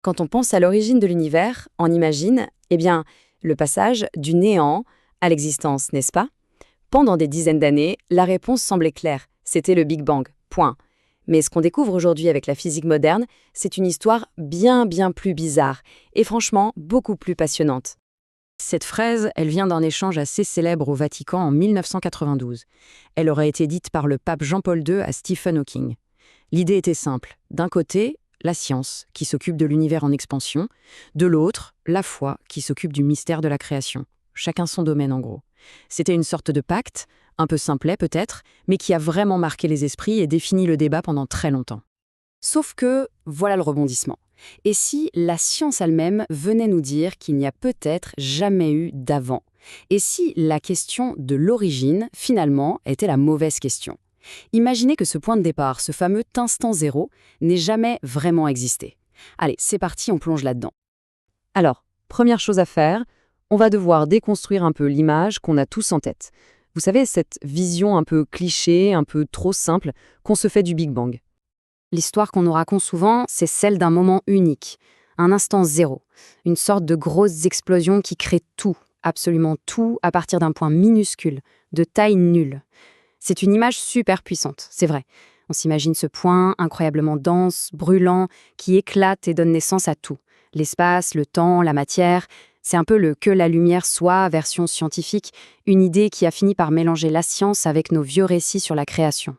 Quand on pense à l'origine de l'univers, on imagine, le passage du néant à l'existence, n'est-ce pas? Pendant des dizaines d'années, la réponse semblait claire. C'était le Big Bang. Point. Mais ce qu'on découvre aujourd'hui avec la physique moderne, c'est une histoire bien plus bizarre et franchement beaucoup plus passionnante. Cette phrase, elle vient d'un échange assez célèbre au Vatican en 1992. Elle aurait été dite par le pape Jean-Paul II à Stephen Hawking. L'idée était simple. D'un côté, la science, qui s'occupe de l'univers en expansion. De l'autre, la foi, qui s'occupe du mystère de la création. Chacun son domaine, en gros. C'était une sorte de pacte, un peu simplet peut-être, mais qui a vraiment marqué les esprits et défini le débat pendant très longtemps. Sauf que, voilà le rebondissement. Et si la science elle-même venait nous dire qu'il n'y a peut-être jamais eu d'avant? Et si la question de l'origine, finalement, était la mauvaise question? Imaginez que ce point de départ, ce fameux instant zéro, n'ait jamais vraiment existé. Allez, c'est parti, on plonge là-dedans. Alors, première chose à faire, on va devoir déconstruire un peu l'image qu'on a tous en tête. Vous savez, cette vision un peu cliché, un peu trop simple, qu'on se fait du Big Bang. L'histoire qu'on nous raconte souvent, c'est celle d'un moment unique, un instant zéro, une sorte de grosse explosion qui crée tout, absolument tout, à partir d'un point minuscule, de taille nulle. C'est une image super puissante, c'est vrai. On s'imagine ce point incroyablement dense, brûlant, qui éclate et donne naissance à tout. L'espace, le temps, la matière, c'est un peu le que la lumière soit, version scientifique, une idée qui a fini par mélanger la science avec nos vieux récits sur la création.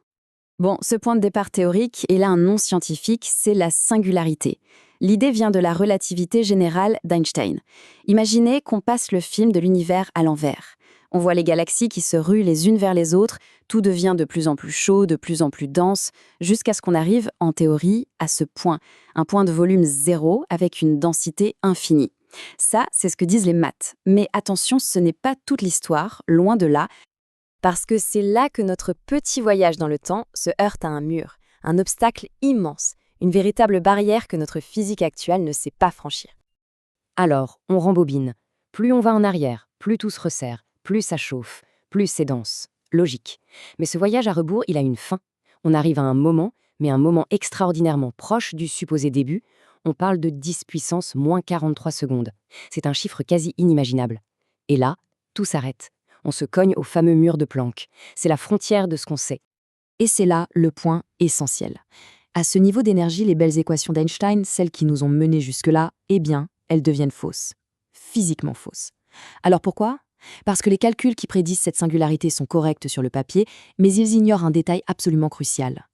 Bon, ce point de départ théorique et là un nom scientifique, c'est la singularité. L'idée vient de la relativité générale d'Einstein. Imaginez qu'on passe le film de l'univers à l'envers. On voit les galaxies qui se ruent les unes vers les autres, tout devient de plus en plus chaud, de plus en plus dense, jusqu'à ce qu'on arrive, en théorie, à ce point, un point de volume zéro avec une densité infinie. Ça, c'est ce que disent les maths. Mais attention, ce n'est pas toute l'histoire, loin de là, parce que c'est là que notre petit voyage dans le temps se heurte à un mur, un obstacle immense, une véritable barrière que notre physique actuelle ne sait pas franchir. Alors, on rembobine. Plus on va en arrière, plus tout se resserre, plus ça chauffe, plus c'est dense. Logique. Mais ce voyage à rebours, il a une fin. On arrive à un moment, mais un moment extraordinairement proche du supposé début. On parle de 10 puissance moins 43 secondes. C'est un chiffre quasi inimaginable. Et là, tout s'arrête. On se cogne au fameux mur de Planck. C'est la frontière de ce qu'on sait. Et c'est là le point essentiel. À ce niveau d'énergie, les belles équations d'Einstein, celles qui nous ont menés jusque-là, elles deviennent fausses. Physiquement fausses. Alors pourquoi ? Parce que les calculs qui prédisent cette singularité sont corrects sur le papier, mais ils ignorent un détail absolument crucial.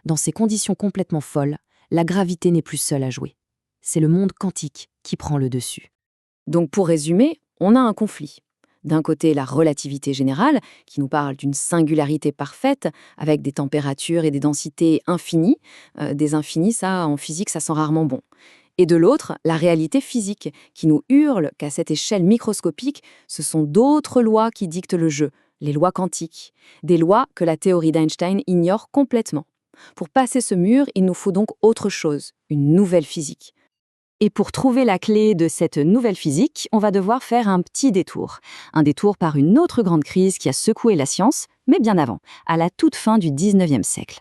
Dans ces conditions complètement folles, la gravité n'est plus seule à jouer. C'est le monde quantique qui prend le dessus. Donc pour résumer, on a un conflit. D'un côté, la relativité générale, qui nous parle d'une singularité parfaite, avec des températures et des densités infinies. Des infinis, ça, en physique, ça sent rarement bon. Et de l'autre, la réalité physique, qui nous hurle qu'à cette échelle microscopique, ce sont d'autres lois qui dictent le jeu, les lois quantiques. Des lois que la théorie d'Einstein ignore complètement. Pour passer ce mur, il nous faut donc autre chose, une nouvelle physique. Et pour trouver la clé de cette nouvelle physique, on va devoir faire un petit détour. Un détour par une autre grande crise qui a secoué la science, mais bien avant, à la toute fin du 19e siècle.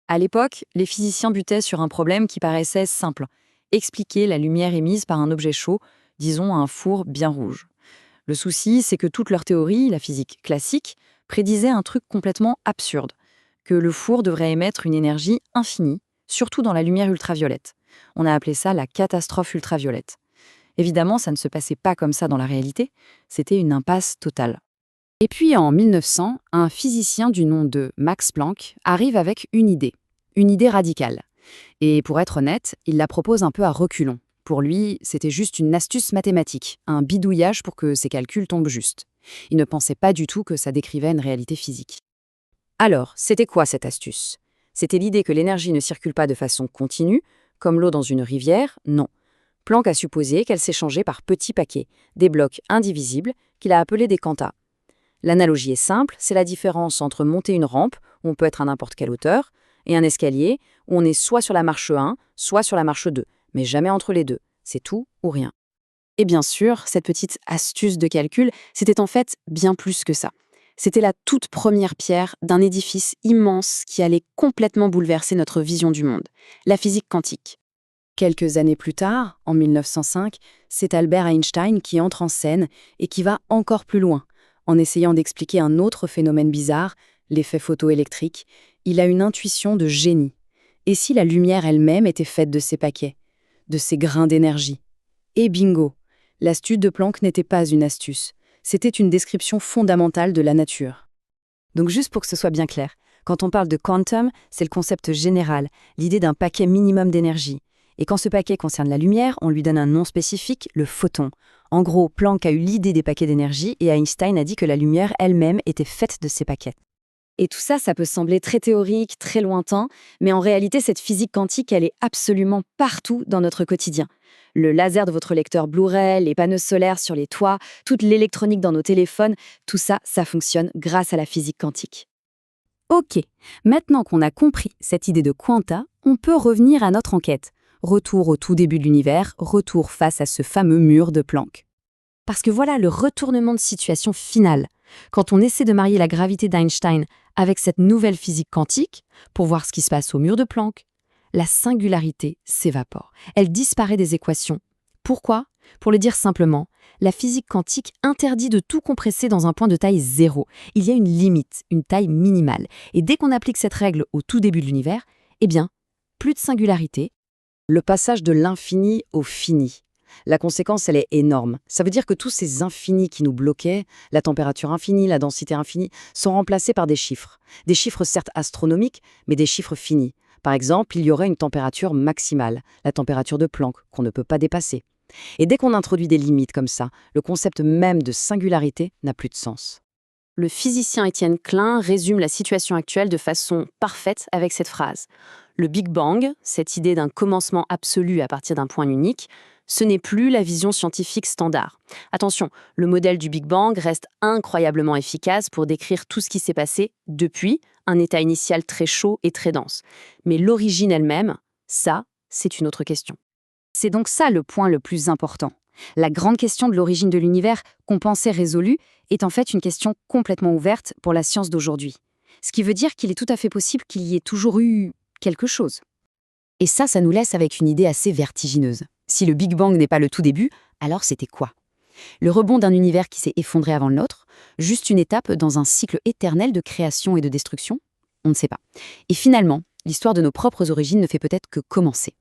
À l'époque, les physiciens butaient sur un problème qui paraissait simple. Expliquer la lumière émise par un objet chaud, disons un four bien rouge. Le souci, c'est que toute leur théorie, la physique classique, prédisait un truc complètement absurde, que le four devrait émettre une énergie infinie, surtout dans la lumière ultraviolette. On a appelé ça la catastrophe ultraviolette. Évidemment, ça ne se passait pas comme ça dans la réalité, c'était une impasse totale. Et puis en 1900, un physicien du nom de Max Planck arrive avec une idée radicale. Et pour être honnête, il la propose un peu à reculons. Pour lui, c'était juste une astuce mathématique, un bidouillage pour que ses calculs tombent justes. Il ne pensait pas du tout que ça décrivait une réalité physique. Alors, c'était quoi cette astuce ? C'était l'idée que l'énergie ne circule pas de façon continue, comme l'eau dans une rivière, non. Planck a supposé qu'elle s'échangeait par petits paquets, des blocs indivisibles, qu'il a appelés des quantas. L'analogie est simple, c'est la différence entre monter une rampe, où on peut être à n'importe quelle hauteur, et un escalier, où on est soit sur la marche 1, soit sur la marche 2, mais jamais entre les deux. C'est tout ou rien. Et bien sûr, cette petite astuce de calcul, c'était en fait bien plus que ça. C'était la toute première pierre d'un édifice immense qui allait complètement bouleverser notre vision du monde, la physique quantique. Quelques années plus tard, en 1905, c'est Albert Einstein qui entre en scène et qui va encore plus loin. En essayant d'expliquer un autre phénomène bizarre, l'effet photoélectrique, il a une intuition de génie. Et si la lumière elle-même était faite de ces paquets, de ces grains d'énergie? Et bingo! L'astuce de Planck n'était pas une astuce, c'était une description fondamentale de la nature. Donc juste pour que ce soit bien clair, quand on parle de quantum, c'est le concept général, l'idée d'un paquet minimum d'énergie. Et quand ce paquet concerne la lumière, on lui donne un nom spécifique, le photon. En gros, Planck a eu l'idée des paquets d'énergie et Einstein a dit que la lumière elle-même était faite de ces paquets. Et tout ça, ça peut sembler très théorique, très lointain, mais en réalité, cette physique quantique, elle est absolument partout dans notre quotidien. Le laser de votre lecteur Blu-ray, les panneaux solaires sur les toits, toute l'électronique dans nos téléphones, tout ça, ça fonctionne grâce à la physique quantique. Ok, maintenant qu'on a compris cette idée de quanta, on peut revenir à notre enquête. Retour au tout début de l'univers, retour face à ce fameux mur de Planck. Parce que voilà le retournement de situation final. Quand on essaie de marier la gravité d'Einstein avec cette nouvelle physique quantique, pour voir ce qui se passe au mur de Planck, la singularité s'évapore. Elle disparaît des équations. Pourquoi? Pour le dire simplement, la physique quantique interdit de tout compresser dans un point de taille zéro. Il y a une limite, une taille minimale. Et dès qu'on applique cette règle au tout début de l'univers, eh bien, plus de singularité. Le passage de l'infini au fini. La conséquence, elle est énorme. Ça veut dire que tous ces infinis qui nous bloquaient, la température infinie, la densité infinie, sont remplacés par des chiffres. Des chiffres certes astronomiques, mais des chiffres finis. Par exemple, il y aurait une température maximale, la température de Planck, qu'on ne peut pas dépasser. Et dès qu'on introduit des limites comme ça, le concept même de singularité n'a plus de sens. Le physicien Étienne Klein résume la situation actuelle de façon parfaite avec cette phrase. Le Big Bang, cette idée d'un commencement absolu à partir d'un point unique, ce n'est plus la vision scientifique standard. Attention, le modèle du Big Bang reste incroyablement efficace pour décrire tout ce qui s'est passé depuis un état initial très chaud et très dense. Mais l'origine elle-même, ça, c'est une autre question. C'est donc ça le point le plus important. La grande question de l'origine de l'univers, qu'on pensait résolue, est en fait une question complètement ouverte pour la science d'aujourd'hui. Ce qui veut dire qu'il est tout à fait possible qu'il y ait toujours eu quelque chose. Et ça nous laisse avec une idée assez vertigineuse. Si le Big Bang n'est pas le tout début, alors c'était quoi? Le rebond d'un univers qui s'est effondré avant le nôtre? Juste une étape dans un cycle éternel de création et de destruction? On ne sait pas. Et finalement, l'histoire de nos propres origines ne fait peut-être que commencer.